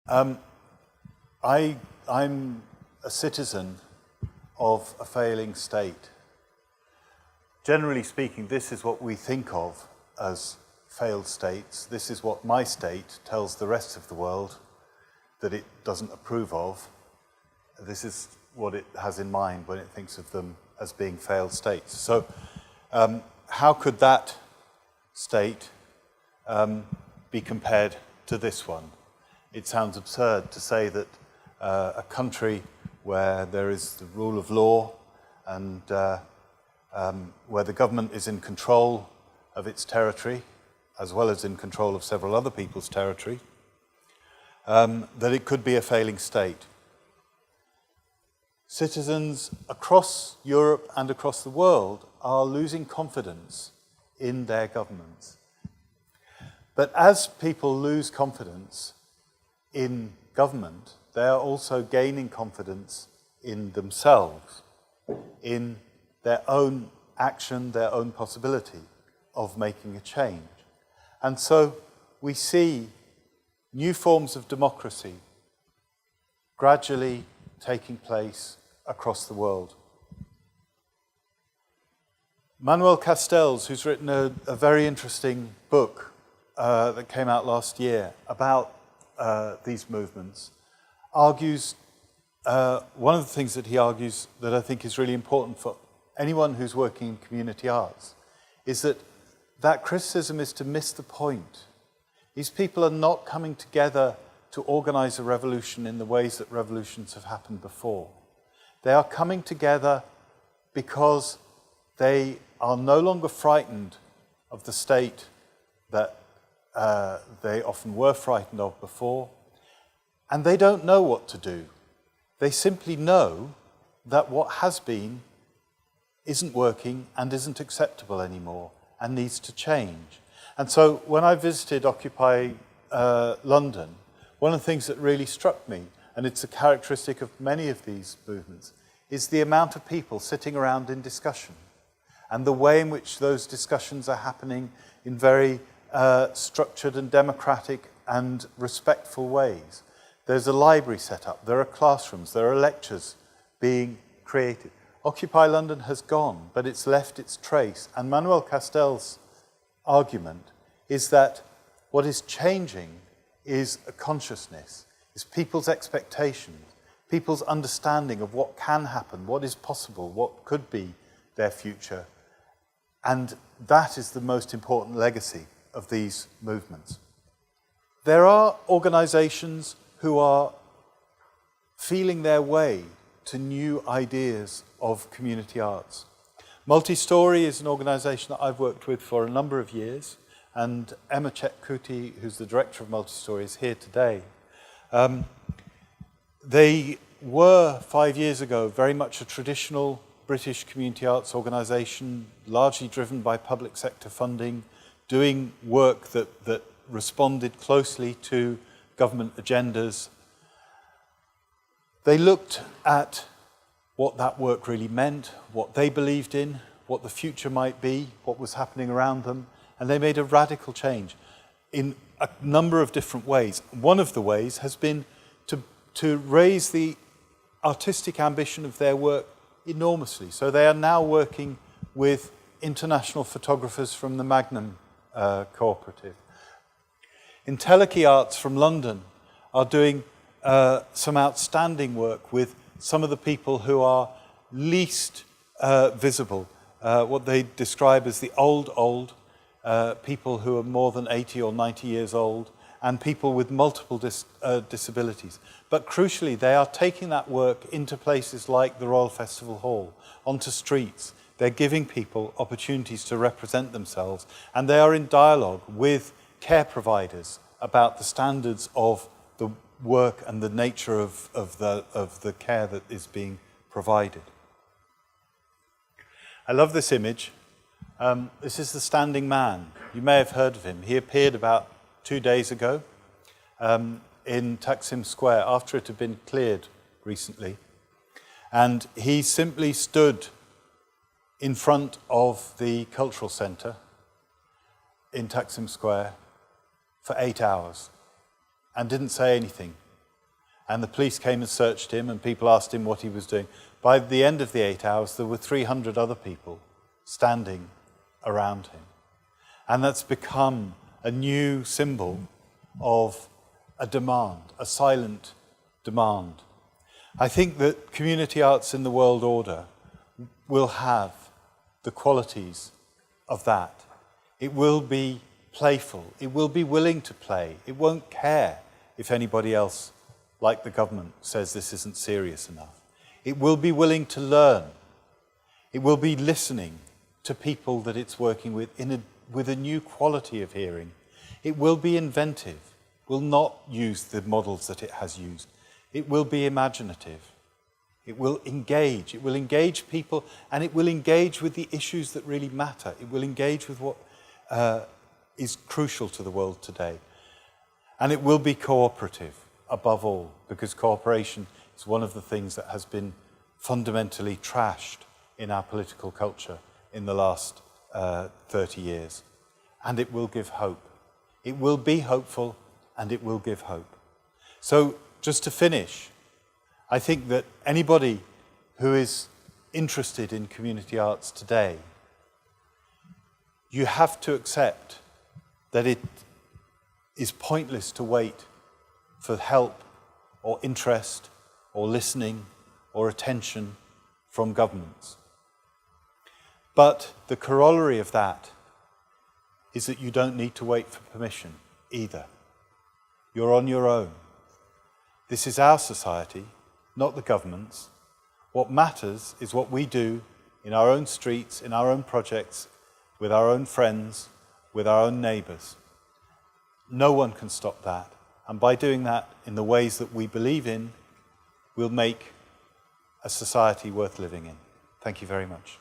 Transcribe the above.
I'm a citizen of a failing state. Generally speaking, this is what we think of as failed states. This is what my state tells the rest of the world that it doesn't approve of. This is what it has in mind when it thinks of them as being failed states. So how could that state be compared to this one? It sounds absurd to say that a country where there is the rule of law and where the government is in control of its territory, as well as in control of several other people's territory, that it could be a failing state. Citizens across Europe and across the world are losing confidence in their governments. But as people lose confidence in government, they are also gaining confidence in themselves, in their own action, their own possibility of making a change. And so we see new forms of democracy gradually taking place across the world. Manuel Castells, who's written a very interesting book that came out last year about these movements, argues, one of the things that he argues that I think is really important for anyone who's working in community arts is that criticism is to miss the point. These people are not coming together to organize a revolution in the ways that revolutions have happened before. They are coming together because they are no longer frightened of the state that they often were frightened of before, and they don't know what to do. They simply know that what has been isn't working and isn't acceptable anymore and needs to change. And so when I visited Occupy London, one of the things that really struck me, and it's a characteristic of many of these movements, is the amount of people sitting around in discussion and the way in which those discussions are happening in very structured and democratic and respectful ways. There's a library set up, there are classrooms, there are lectures being created. Occupy London has gone, but it's left its trace. And Manuel Castells' argument is that what is changing is a consciousness, is people's expectations, people's understanding of what can happen, what is possible, what could be their future. And that is the most important legacy of these movements. There are organizations who are feeling their way to new ideas of community arts. Multistory is an organization that I've worked with for a number of years, and Emma Chetkuti, who's the director of Multistory, is here today. They were, 5 years ago, very much a traditional British community arts organization, largely driven by public sector funding, doing work that responded closely to government agendas. They looked at what that work really meant, what they believed in, what the future might be, what was happening around them, and they made a radical change in a number of different ways. One of the ways has been to raise the artistic ambition of their work enormously. So they are now working with international photographers from the Magnum Cooperative. Intellici Arts from London are doing some outstanding work with some of the people who are least visible, what they describe as the old, people who are more than 80 or 90 years old, and people with multiple disabilities. But crucially, they are taking that work into places like the Royal Festival Hall, onto streets. They're giving people opportunities to represent themselves, and they are in dialogue with care providers about the standards of the work and the nature of the care that is being provided. I love this image. This is the Standing Man. You may have heard of him. He appeared about 2 days ago in Taksim Square after it had been cleared recently. And he simply stood in front of the cultural centre in Taksim Square for 8 hours and didn't say anything. And the police came and searched him, and people asked him what he was doing. By the end of the 8 hours, there were 300 other people standing around him. And that's become a new symbol of a demand, a silent demand. I think that community arts in the world order will have the qualities of that. It will be playful. It will be willing to play. It won't care if anybody else, like the government, says this isn't serious enough. It will be willing to learn. It will be listening to people that it's working with with a new quality of hearing. It will be inventive. Will not use the models that it has used. It will be imaginative. It will engage. It will engage people, and it will engage with the issues that really matter. It will engage with what is crucial to the world today. And it will be cooperative, above all, because cooperation is one of the things that has been fundamentally trashed in our political culture in the last 30 years. And it will give hope. It will be hopeful, and it will give hope. So, just to finish, I think that anybody who is interested in community arts today, you have to accept that it is pointless to wait for help or interest or listening or attention from governments. But the corollary of that is that you don't need to wait for permission either. You're on your own. This is our society, not the government's. What matters is what we do in our own streets, in our own projects, with our own friends, with our own neighbours. No one can stop that. And by doing that in the ways that we believe in, we'll make a society worth living in. Thank you very much.